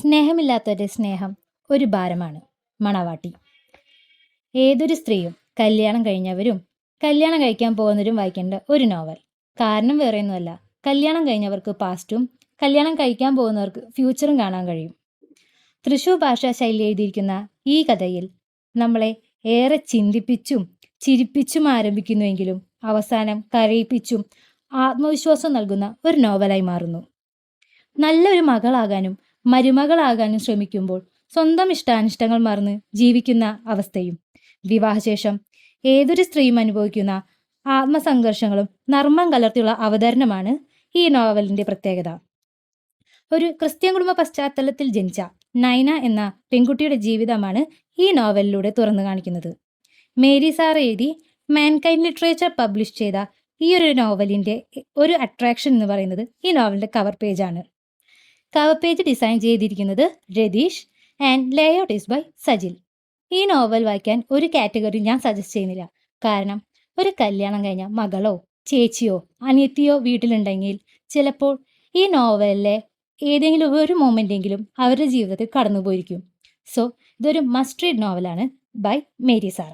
സ്നേഹമില്ലാത്തവരുടെ സ്നേഹം ഒരു ഭാരമാണ്. മണവാട്ടി. ഏതൊരു സ്ത്രീയും കല്യാണം കഴിഞ്ഞവരും കല്യാണം കഴിക്കാൻ പോകുന്നവരും വായിക്കേണ്ട ഒരു നോവൽ. കാരണം വേറെയൊന്നുമല്ല, കല്യാണം കഴിഞ്ഞവർക്ക് പാസ്റ്റും കല്യാണം കഴിക്കാൻ പോകുന്നവർക്ക് ഫ്യൂച്ചറും കാണാൻ കഴിയും. തൃശൂർ ഭാഷാ ശൈലി എഴുതിയിരിക്കുന്ന ഈ കഥയിൽ നമ്മളെ ഏറെ ചിന്തിപ്പിച്ചും ചിരിപ്പിച്ചും ആരംഭിക്കുന്നുവെങ്കിലും അവസാനം കരയിപ്പിച്ചും ആത്മവിശ്വാസം നൽകുന്ന ഒരു നോവലായി മാറുന്നു. നല്ലൊരു മകളാകാനും മരുമകളാകാനും ശ്രമിക്കുമ്പോൾ സ്വന്തം ഇഷ്ടാനിഷ്ടങ്ങൾ മറന്ന് ജീവിക്കുന്ന അവസ്ഥയും, വിവാഹശേഷം ഏതൊരു സ്ത്രീയും അനുഭവിക്കുന്ന ആത്മസംഘർഷങ്ങളും നർമ്മം കലർത്തിയുള്ള അവതരണമാണ് ഈ നോവലിന്റെ പ്രത്യേകത. ഒരു ക്രിസ്ത്യൻ കുടുംബ പശ്ചാത്തലത്തിൽ ജനിച്ച നൈന എന്ന പെൺകുട്ടിയുടെ ജീവിതമാണ് ഈ നോവലിലൂടെ തുറന്നു കാണിക്കുന്നത്. മേരി സാർ എഴുതി മാൻകൈൻഡ് ലിറ്ററേച്ചർ പബ്ലിഷ് ചെയ്ത ഈ ഒരു നോവലിന്റെ ഒരു അട്രാക്ഷൻ എന്ന് പറയുന്നത് ഈ നോവലിന്റെ കവർ പേജാണ്. കവർ പേജ് ഡിസൈൻ ചെയ്തിരിക്കുന്നത് Ratheesh and layout is by Sajil. ഈ നോവൽ വായിക്കാൻ ഒരു കാറ്റഗറി ഞാൻ സജസ്റ്റ് ചെയ്യുന്നില്ല. കാരണം ഒരു കല്യാണം കഴിഞ്ഞ മകളോ ചേച്ചിയോ അനിയത്തിയോ വീട്ടിലുണ്ടെങ്കിൽ ചിലപ്പോൾ ഈ നോവലിലെ ഏതെങ്കിലും ഒരു മൊമെൻ്റെങ്കിലും അവരുടെ ജീവിതത്തിൽ കടന്നുപോയിരിക്കും. സോ ഇതൊരു മസ്റ്റ് റീഡ് നോവലാണ് ബൈ മേരി സാറ.